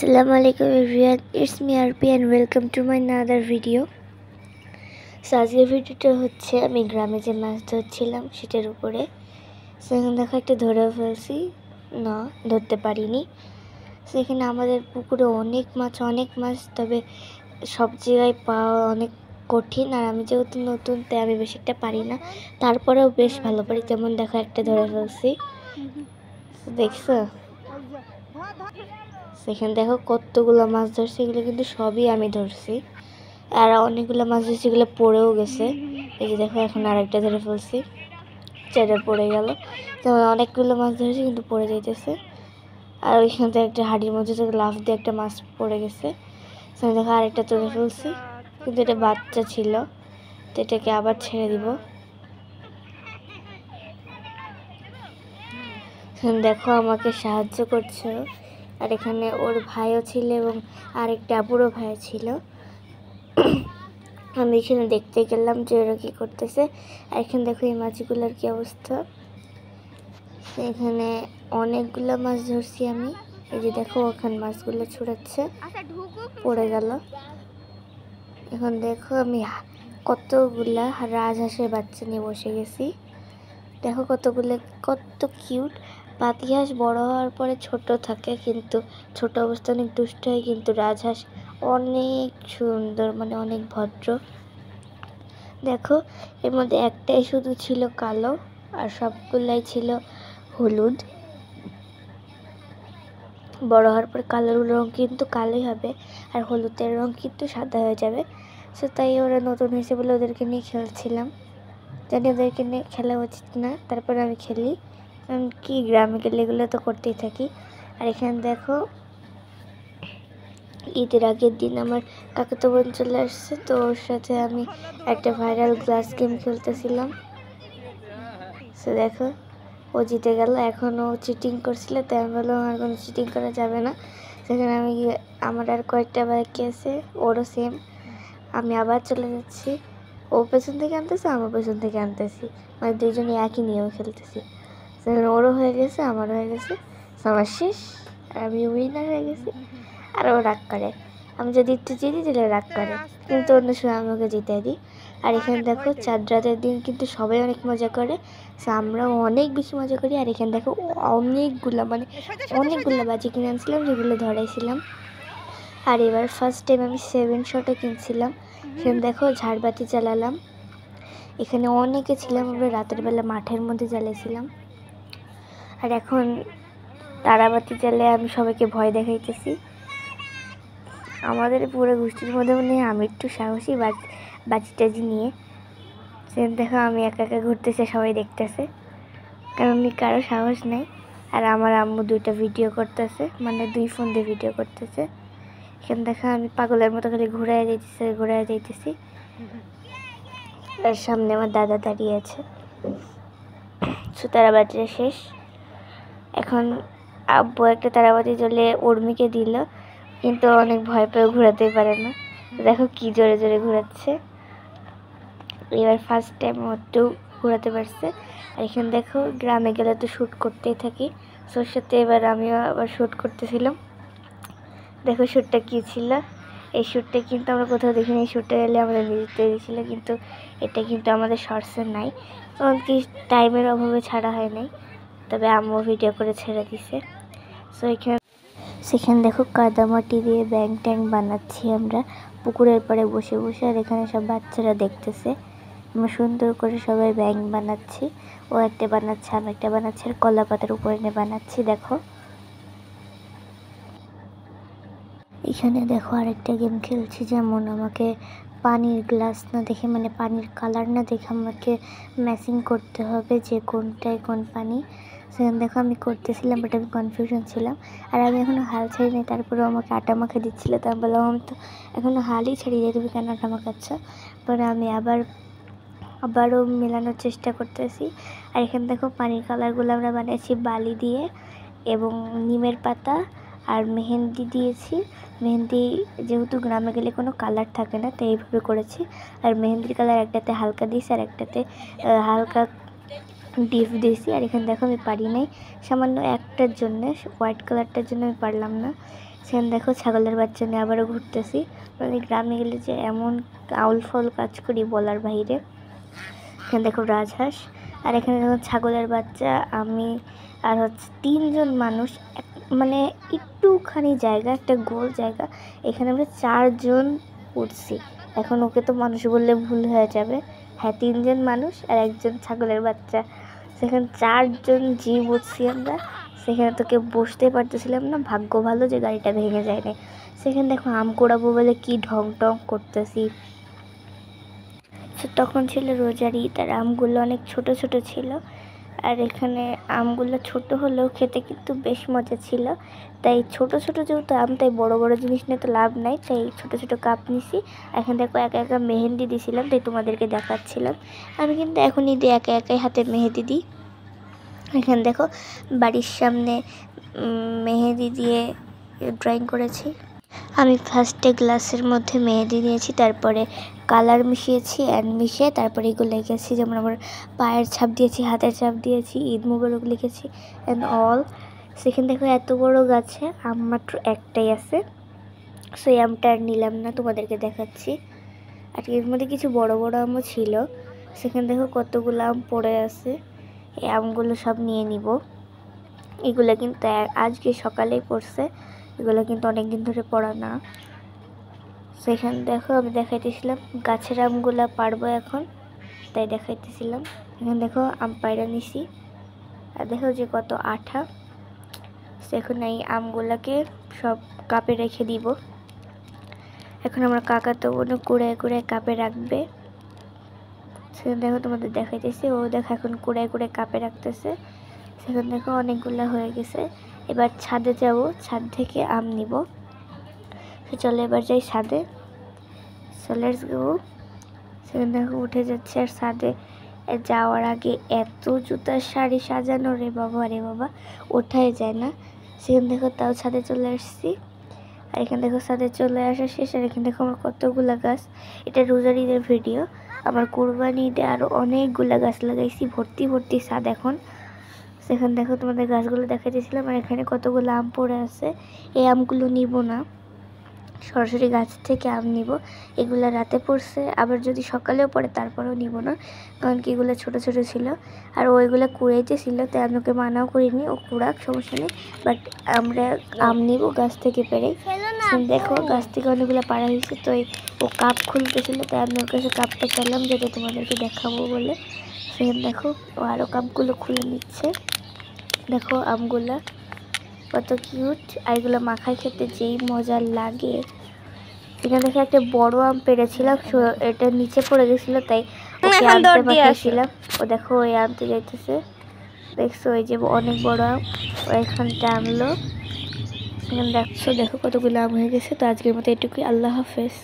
Assalamu alaikum everyone, it's me RP and welcome to my another video. So আজকের ভিডিওটা হচ্ছে আমি গ্রামে যে মাছ ধরছিলাম সেটার উপরে। সেখানে দেখো একটা ধরে ফেলছি, না ধরতে পারিনি। সেখানে আমাদের পুকুরে অনেক মাছ, তবে সব জায়গায় পাওয়া অনেক কঠিন। আর আমি যেহেতু নতুন তাই আমি বেশি একটা পারি না, তারপরেও বেশ ভালো পারি। যেমন দেখো একটা ধরে ফেলছি, দেখছো? সেখানে দেখো কতগুলো মাছ ধরছি, এগুলো কিন্তু সবই আমি ধরছি। আর অনেকগুলো মাছ ধরছি, এগুলো পড়েও গেছে। এই যে দেখো এখন আরেকটা ধরে ফেলছি, যেটা পড়ে গেল। যেমন অনেকগুলো মাছ ধরেছি কিন্তু পড়ে যাইতেছে। আর ওইখান থেকে একটা হাঁড়ির মধ্যে থেকে লাফ দিয়ে একটা মাছ পড়ে গেছে। সেখানে দেখো আরেকটা ধরে ফেলছি, কিন্তু এটা বাচ্চা ছিল, তো এটাকে আবার ছেড়ে দিব। দেখো আমাকে সাহায্য করছে। আর এখানে ওর ভাইও ছিল এবং আরেকটা আপুরও ভাই ছিল। আমি এখানে দেখতে গেলাম যে ওরা কী করতেছে। আর এখানে দেখো এই মাছগুলোর কী অবস্থা। এখানে অনেকগুলো মাছ ধরছি আমি। এই যে দেখো ওখানে মাছগুলো ছুড়াচ্ছে, পড়ে গেল। এখন দেখো আমি কতগুলা রাজহাঁসের বাচ্চা নিয়ে বসে গেছি। দেখো কত কিউট। পাতিহাঁস বড় হওয়ার পরে ছোট থাকে, কিন্তু ছোট অবস্থা অনেক দুষ্ট হয়, কিন্তু রাজহাঁস অনেক সুন্দর, মানে অনেক ভদ্র। দেখো এর মধ্যে একটাই শুধু ছিল কালো, আর সবগুলাই ছিল হলুদ। বড় হওয়ার পর কালোর রং কিন্তু কালোই হবে, আর হলুদের রং কিন্তু সাদা হয়ে যাবে। সো তাই ওরা নতুন হয়েছে বলে ওদেরকে নিয়ে খেলছিলাম। জানি ওদেরকে নিয়ে খেলা উচিত না, তারপরে আমি খেলি, কারণ কি গ্রামে গেলে এগুলো তো করতেই থাকি। আর এখানে দেখো ঈদের আগের দিন আমার কাকাতো বোন চলে আসছে, তো ওর সাথে আমি একটা ভাইরাল গ্লাস গেম খেলতেছিলাম। সো দেখো ও জিতে গেল। এখন ও চিটিং করছিল, তাই আমি বললাম আর কোনো চিটিং করা যাবে না। সেখানে আমি আমার আর কয়েকটা বাকি আছে, ওরও সেম। আমি আবার চলে যাচ্ছি, ও পেছন থেকে আনতেছে, আমার পেছন থেকে আনতেছি, মানে দুইজনে একই নিয়ম খেলতেছি। সেখানে ওরও হয়ে গেছে, আমারও হয়ে গেছে, আমার শেষ, আর আমি উইনার হয়ে গেছি। আর ও রাগ করে, আমি যদি একটু জিতি দিলে রাগ করে, কিন্তু অন্য সময় আমাকে জিতিয়ে দিই। আর এখানে দেখো চাঁদ রাতের দিন কিন্তু সবাই অনেক মজা করে, আমরাও অনেক বেশি মজা করি। আর এখানে দেখো অনেকগুলো বাজি কিনে আনছিলাম, যেগুলো ধরাইছিলাম। আর এবার ফার্স্ট টাইম আমি 7 শটও কিনছিলাম। সেখানে দেখো ঝাড়বাতি জ্বালালাম। এখানে অনেকে ছিলাম, আমরা রাতের বেলা মাঠের মধ্যে জ্বালিয়েছিলাম। আর এখন তারাবাতি জ্বালে আমি সবাইকে ভয় দেখাইতেছি। আমাদের পুরো গোষ্ঠীর মধ্যে মনে হয় আমি একটু সাহসী বাজি টাজি নিয়ে। সেখানে দেখো আমি একা একা ঘুরতেছে, সবাই দেখতেছে, কারণ কারো সাহস নেই। আর আমার আম্মু 2টা ভিডিও করতেছে, মানে 2 ফোন দিয়ে ভিডিও করতেছে। এখানে দেখো আমি পাগলের মতো খালি ঘুরাই যাইতেছি। আর সামনে আমার দাদা দাঁড়িয়ে আছে। তারাবাতিটা শেষ। এখন আব্বু একটা তারাবাতি জ্বলে উর্মিকে দিল, কিন্তু অনেক ভয় পেয়ে ঘোরাতেই পারে না। দেখো কি জোরে জোরে ঘোরাচ্ছে। এবার ফার্স্ট টাইম একটু ঘোরাতে পারছে। আর এখানে দেখো গ্রামে গেলে তো শ্যুট করতেই থাকি, সোর সাথে এবার আমিও আবার শ্যুট করতেছিলাম। দেখো শ্যুটটা কী ছিল। এই শ্যুটটা কিন্তু আমরা কোথাও দেখিনি, এই শ্যুটটা এলে আমাদের নিজের তৈরি ছিল, কিন্তু এটা কিন্তু আমাদের শর্টসে নাই, কারণ কি টাইমের অভাবে ছাড়া হয় নাই। তবে আম্মু ভিডিও করে ছেড়ে দিছে। সো সেখানে দেখো কাদামাটি দিয়ে ব্যাং ট্যাং বানাচ্ছি আমরা পুকুরের পাড়ে বসে বসে। আর এখানে সব বাচ্চারা দেখতেছে আমরা সুন্দর করে সবাই ব্যাং বানাচ্ছি। ও একটা বানাচ্ছে, আমি একটা বানাচ্ছি, আর কলা পাতার উপরে নিয়ে বানাচ্ছি। দেখো এখানে দেখো আরেকটা গেম খেলছি, যেমন আমাকে পানির গ্লাস না দেখে, মানে পানির কালার না দেখে আমাকে ম্যাচিং করতে হবে যে কোনটায় কোন পানি। সেখানে দেখো আমি করতেছিলাম, বাট আমি কনফিউশন ছিলাম। আর আমি এখনও হাল ছাড়ি নাই, তারপরেও আমাকে আটা মাখা দিচ্ছিলো। তা আমি বললাম আমি তো এখনও হালই ছাড়ি যাই, তুমি কেন আটা মাখাচ্ছ? পরে আমি আবারও মেলানোর চেষ্টা করতেছি। আর এখানে দেখো পানির কালারগুলো আমরা বানিয়েছি বালি দিয়ে এবং নিমের পাতা আর মেহেন্দি দিয়েছি। মেহেন্দি যেহেতু গ্রামে গেলে কোনো কালার থাকে না, তাই এইভাবে করেছি। আর মেহেন্দির কালার একটাতে হালকা দিয়েছি, আর একটাতে হালকা ডিপ দিয়েছি। আর এখানে দেখো আমি পারি নাই, সামান্য একটার জন্য, হোয়াইট কালারটার জন্য আমি পারলাম না। সেখানে দেখো ছাগলের বাচ্চা নিয়ে আবারও ঘুরতেছি। মানে গ্রামে গেলে যে এমন আউল ফল কাজ করি বলার বাইরে। এখানে দেখো রাজহাঁস, আর এখানে দেখো ছাগলের বাচ্চা, আমি আর হচ্ছে 3 জন মানুষ। মানে একটুখানি জায়গা, একটা গোল জায়গা, এখানে আমরা 4 জন উঠছি। এখন ওকে তো মানুষ বললে ভুল হয়ে যাবে। হ্যাঁ, 3 জন মানুষ আর 1 জন ছাগলের বাচ্চা। সেখানে 4 জন জীব উঠছি আমরা। সেখানে তো কেউ বসতে পারতেছিলাম না, ভাগ্য ভালো যে গাড়িটা ভেঙে যায় না। সেখানে দেখো আম কুড়াবো বলে কি ঢং টং করতেছি। তখন ছিল রোজার ঈদ, আর আমগুলো অনেক ছোট ছোট ছিল। আর এখানে আমগুলো ছোট হলেও খেতে কিন্তু বেশ মজা ছিল। তাই ছোট ছোট যেহেতু আম, তাই বড় বড় জিনিস নিয়ে তো লাভ নাই, তাই ছোট ছোট কাপ নিছি। এখন দেখো একা একা মেহেন্দি দিছিলাম, তাই তোমাদেরকে দেখাচ্ছিলাম। আমি কিন্তু এখন ঈদে একা একাই হাতে মেহেদি দিই। এখানে দেখো বাড়ির সামনে মেহেদি দিয়ে ড্রয়িং করেছি। আমি ফার্স্টে গ্লাসের মধ্যে মেহেদি দিয়েছি, তারপরে কালার মিশিয়েছি, মিশিয়ে তারপরে এগুলো লিখেছি। যেমন আমার পায়ের ছাপ দিয়েছি, হাতের ছাপ দিয়েছি, ঈদ মুবারক লিখেছি অ্যান্ড অল। সেখানে দেখো এত বড় গাছে আম মাত্র একটাই আছে, সেই আমটা আর নিলাম না, তোমাদেরকে দেখাচ্ছি। আর এর মধ্যে কিছু বড় বড় আমও ছিল। সেখানে দেখো কতগুলো আম পড়ে আছে, এই আমগুলো সব নিয়ে নিব। এগুলো কিন্তু আজকে সকালেই পড়ছে, এগুলো কিন্তু অনেক দিন ধরে পড়া না। সেখানে দেখো আমি দেখাইতেছিলাম গাছের আমগুলো পারবো এখন, তাই দেখাইতেছিলাম। এখানে দেখো আম পায়রা নিছি, আর দেখো যে কত আঠা। এখন এই আমগুলোকে সব কাপে রেখে দিব। এখন আমার কাকা তো কোনো কুড়ায় কুড়ায় কাপে রাখবে। সেখানে দেখো তোমাদের দেখাইতেছি, ও দেখো এখন কুড়ায় কুড়ায় কাপে রাখতেছে। সেখানে দেখো অনেকগুলো হয়ে গেছে। এবার ছাদে যাব, ছাদ থেকে আম নিব। তো চলো এবার যাই ছাদে। So let's go. সেখানে দেখো উঠে যাচ্ছে, আর ছাদে যাওয়ার আগে এত জুতার শাড়ি সাজানো রে বাবা, ওঠাই যায় না। সেখানে দেখো তাও ছাদে চলে আসছি। আর এখানে দেখো ছাদে চলে আসা শেষ। আর এখানে দেখো আমার কতগুলা গাছ। এটা রোজার ঈদের ভিডিও। আমার কুরবানি ঈদে আরও অনেকগুলা গাছ লাগাইছি, ভর্তি ভর্তি ছাদ এখন। সেখানে দেখো তোমাদের গাছগুলো দেখাইতেছিলাম। আর এখানে কতগুলো আম পড়ে আছে, এই আমগুলো নিব না, সরাসরি গাছ থেকে আম নিব। এগুলো রাতে পড়ছে, আবার যদি সকালেও পড়ে তারপরেও নিব না, কারণ কি এগুলো ছোটো ছোটো ছিল। আর ওইগুলো কুড়াইতে ছিল, তাই আমি ওকে মানাও করিনি, ও কুড়াক সমস্যা নেই, বাট আমরা আম নিব গাছ থেকে পেরে। দেখো গাছ থেকে অনেকগুলো পাড়া হয়েছে, তো ও কাপ খুলতেছিল, তাই আমি ওর কাছে কাপটা চাইলাম যেটা তোমাদেরকে দেখাবো বলে। সেখানে দেখো ও আরও কাপগুলো খুলে নিচ্ছে। দেখো আমগুলা কত কিউট, আর এগুলো মাখায় খেতে যেই মজা লাগে। এখানে দেখে একটা বড় আম পেরেছিলাম, এটা নিচে পড়ে গেছিল, তাই ওকে আনতে পাঠিয়েছিলাম। ও দেখো ওই আনতে যাইতেছে, দেখছো ওই যে অনেক বড় আম, ও এখানটা আনলো। এখানে দেখছো, দেখো কতগুলো আম হয়ে গেছে। তো আজকের মতো এটুকুই, আল্লাহ হাফেজ।